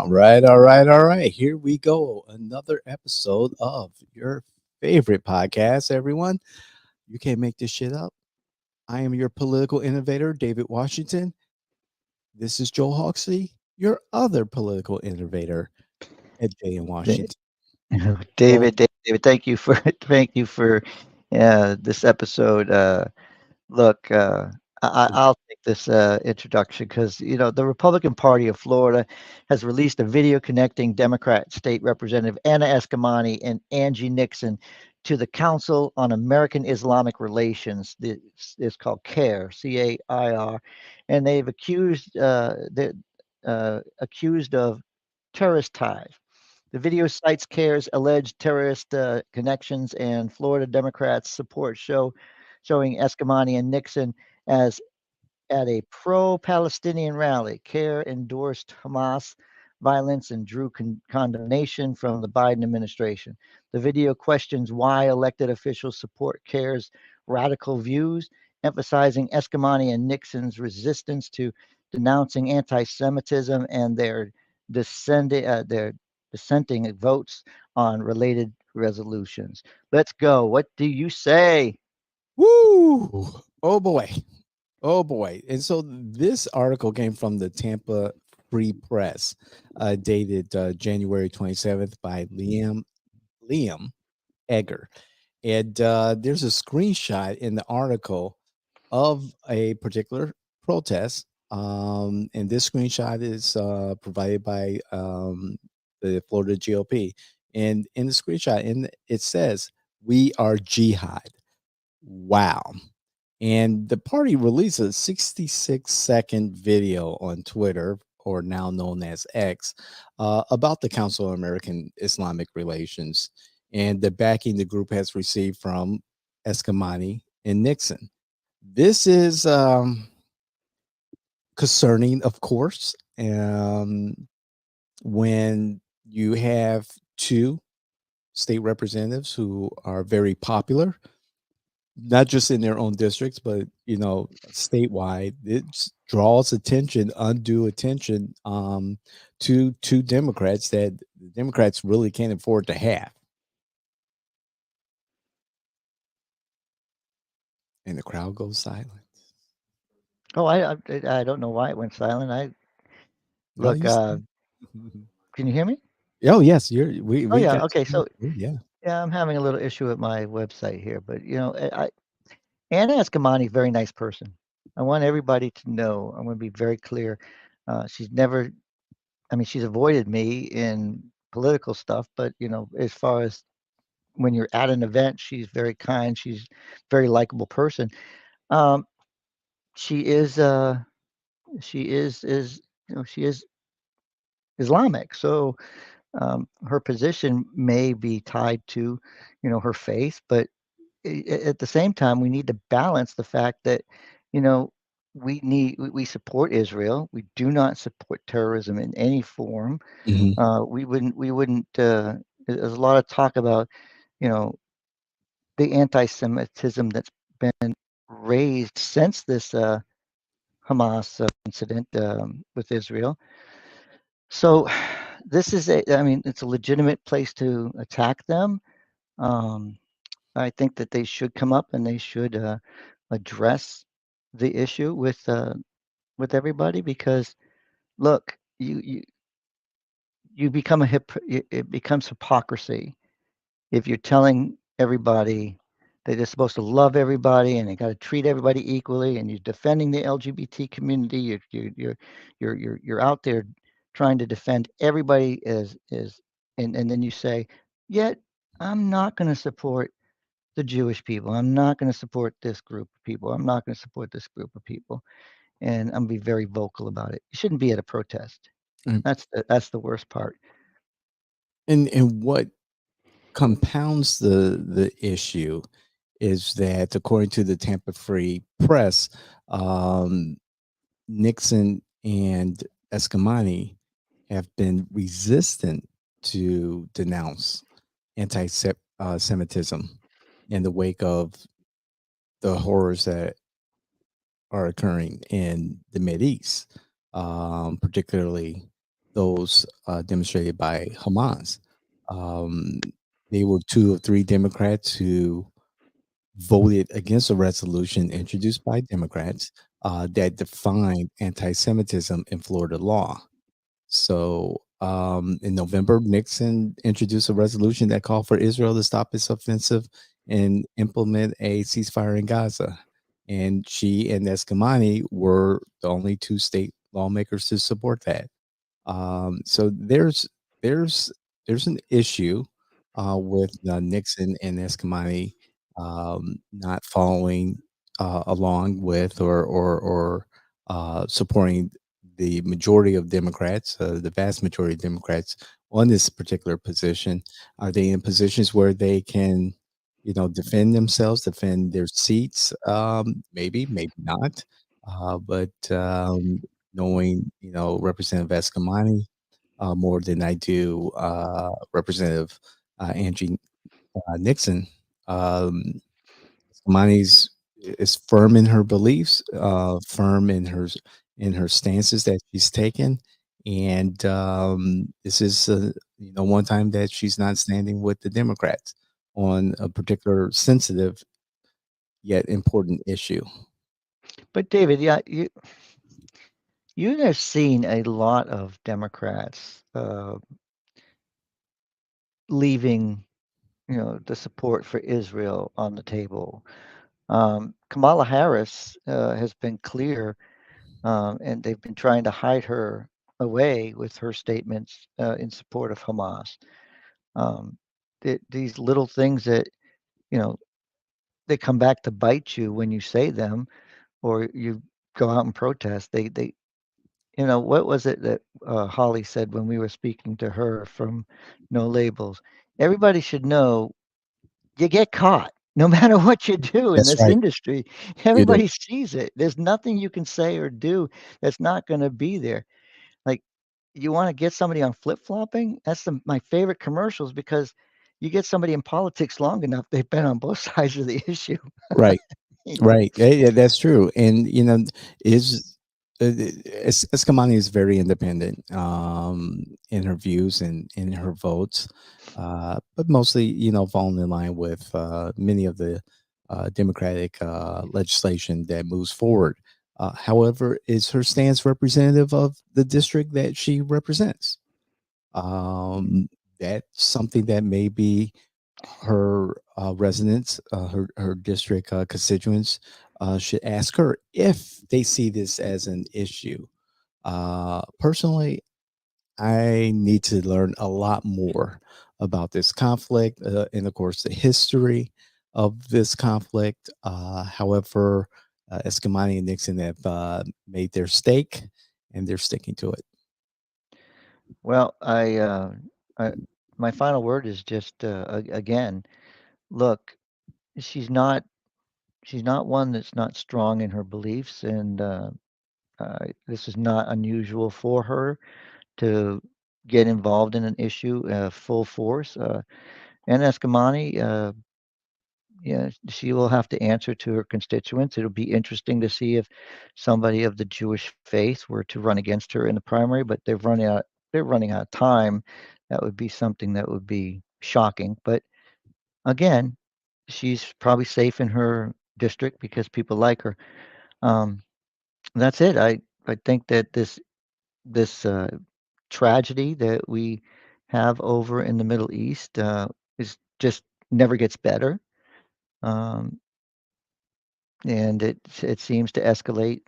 All right. Here we go. Another episode of your favorite podcast, everyone. You can't make this shit up. I am your political innovator, David Washington. This is Joel Hoxley, your other political innovator at J in Da- Washington. Joel, David, thank you for thank you for this episode. Look, I'll take this introduction because the Republican Party of Florida has released a video connecting Democrat State Representative Anna Eskamani and Angie Nixon to the Council on American-Islamic Relations. It's called CAIR, CAIR, and they've accused of terrorist ties. The video cites CAIR's alleged terrorist connections and Florida Democrats' support showing Eskamani and Nixon as at a pro-Palestinian rally. CAIR endorsed Hamas violence and drew condemnation from the Biden administration. The video questions why elected officials support CAIR's radical views, emphasizing Eskamani and Nixon's resistance to denouncing anti-Semitism and their dissenting votes on related resolutions. Let's go. What do you say? woo! Oh boy. Oh boy. And so this article came from the Tampa Free Press, dated January 27th by Liam Egger. And there's a screenshot in the article of a particular protest. And this screenshot is provided by the Florida GOP. And in the screenshot, it says, "We are jihad." Wow. And the party released a 66-second video on Twitter, or now known as X, about the Council of American Islamic Relations and the backing the group has received from Eskamani and Nixon. This is concerning, of course, when you have two state representatives who are very popular, not just in their own districts, but statewide. It draws attention, undue attention, to Democrats that the Democrats really can't afford to have. And the crowd goes silent. Oh, I don't know why it went silent. I Oh, look. you. Can you hear me? Oh yes, you're. We Oh we yeah. got Okay. you. So Yeah. yeah, I'm having a little issue with my website here, but Anna Eskamani, very nice person. I want everybody to know. I want to be very clear. She's never. I mean, she's avoided me in political stuff, but as far as when you're at an event, she's very kind. She's a very likable person. Um, she is. She is Islamic, so her position may be tied to, her faith, but at the same time, we need to balance the fact that, you know, we support Israel. We do not support terrorism in any form. Hmm. We wouldn't. There's a lot of talk about, you know, the anti-Semitism that's been raised since this Hamas incident with Israel. So this is I mean, it's a legitimate place to attack them. Um, I think that they should come up and they should address the issue with everybody because look, you become it becomes hypocrisy if you're telling everybody that they're supposed to love everybody and they got to treat everybody equally, and you're defending the LGBT community. You're out there trying to defend everybody and then you say, yet I'm not going to support the Jewish people. I'm not going to support this group of people. I'm not going to support this group of people, and I'm gonna be very vocal about it. You shouldn't be at a protest. That's the worst part. And what compounds the issue is that, according to the Tampa Free Press, um, Nixon and Eskamani have been resistant to denounce anti-Semitism in the wake of the horrors that are occurring in the East, particularly those demonstrated by Hamas. Um, they were two of three Democrats who voted against a resolution introduced by Democrats that defined anti-Semitism in Florida law. So in November, Nixon introduced a resolution that called for Israel to stop its offensive and implement a ceasefire in Gaza. And she and Eskamani were the only two state lawmakers to support that. So there's there's an issue with Nixon and Eskamani not following along with or supporting the majority of Democrats, the vast majority of Democrats on this particular position. Are they in positions where they can, defend themselves, defend their seats? Maybe, maybe not. But knowing, Representative Eskamani more than I do Representative Angie Nixon. Um, Eskamani's is firm in her beliefs, firm in her stances that she's taken, and this is one time that she's not standing with the Democrats on a particular sensitive yet important issue. But David, yeah, you have seen a lot of Democrats leaving, the support for Israel on the table. Kamala Harris has been clear, and they've been trying to hide her away with her statements in support of Hamas. These little things that, you know, they come back to bite you when you say them or you go out and protest. What was it that Holly said when we were speaking to her from No Labels? Everybody should know you get caught no matter what you do in That's this right. industry. You do. Everybody sees it. There's nothing you can say or do that's not going to be there. Like, you want to get somebody on flip flopping? That's my favorite commercials because you get somebody in politics long enough, they've been on both sides of the issue. Right. you know? Right. Yeah, yeah, that's true. And is Eskamani is very independent in her views and in her votes, but mostly, falling in line with many of the Democratic legislation that moves forward. However, is her stance representative of the district that she represents? That's something that maybe her residents, her district constituents, should ask her if they see this as an issue. Personally, I need to learn a lot more about this conflict and, of course, the history of this conflict. However, Eskamani and Nixon have made their stake, and they're sticking to it. Well, I my final word is just again, look, she's not she's not one that's not strong in her beliefs, and this is not unusual for her to get involved in an issue full force. And Eskamani, yeah, she will have to answer to her constituents. It'll be interesting to see if somebody of the Jewish faith were to run against her in the primary, but they're running out of time. That would be something that would be shocking. But again, she's probably safe in her district because people like her. Um, that's it. I think that this tragedy that we have over in the Middle East is just never gets better. Um, and it seems to escalate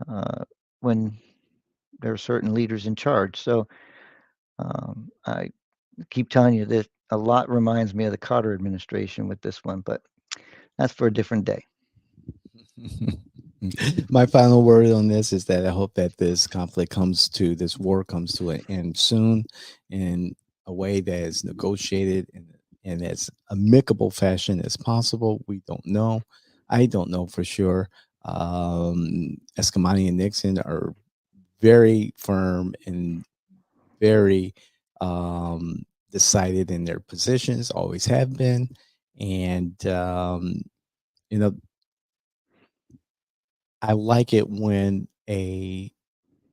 uh, when there are certain leaders in charge. So I keep telling you that a lot reminds me of the Carter administration with this one, but that's for a different day. My final word on this is that I hope that this war comes to an end soon in a way that is negotiated and as amicable fashion as possible. We don't know. I don't know for sure. Eskamani and Nixon are very firm and very decided in their positions, always have been. And, you know, I like it when a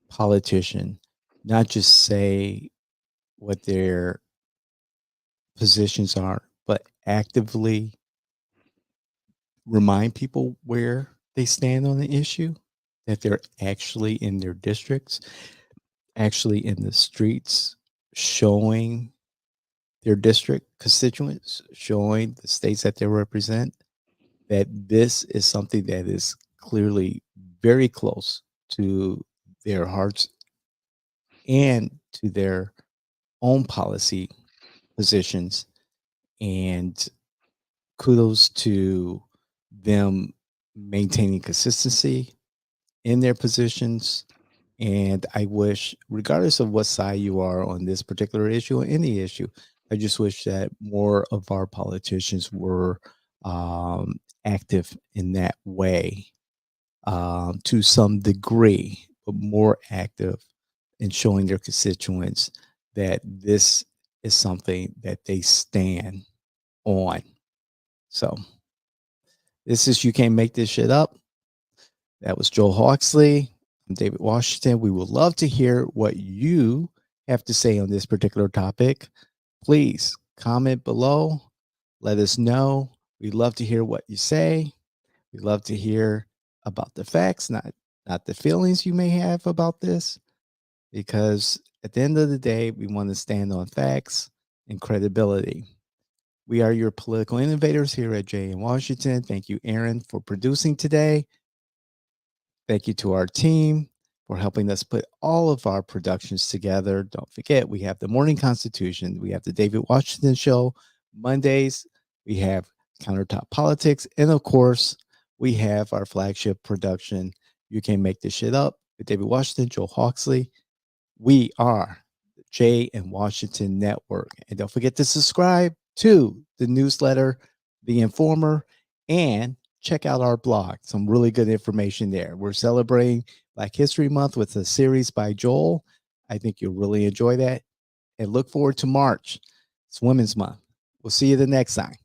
politician not just say what their positions are, but actively remind people where they stand on the issue, that they're actually in their districts, actually in the streets, showing their district constituents, showing the states that they represent that this is something that is clearly very close to their hearts and to their own policy positions. And kudos to them maintaining consistency in their positions. And I wish, regardless of what side you are on this particular issue or any issue, I just wish that more of our politicians were active in that way to some degree, but more active in showing their constituents that this is something that they stand on. So this is You Can't Make This Shit Up. That was Joel Hawksley. I'm David Washington. We would love to hear what you have to say on this particular topic. Please comment below. Let us know. We'd love to hear what you say. We'd love to hear about the facts, not the feelings you may have about this, because at the end of the day, we want to stand on facts and credibility. We are your political innovators here at Jay in Washington. Thank you, Aaron, for producing today. Thank you to our team for helping us put all of our productions together. Don't forget, we have the Morning Constitution. We have the David Washington Show. Mondays, we have Countertop Politics. And of course, we have our flagship production, You Can't Make This Shit Up, with David Washington, Joel Hawksley. We are the Jay and Washington Network. And don't forget to subscribe to the newsletter, The Informer, and check out our blog. Some really good information there. We're celebrating Black History Month with a series by Joel. I think you'll really enjoy that. And look forward to March. It's Women's Month. We'll see you the next time.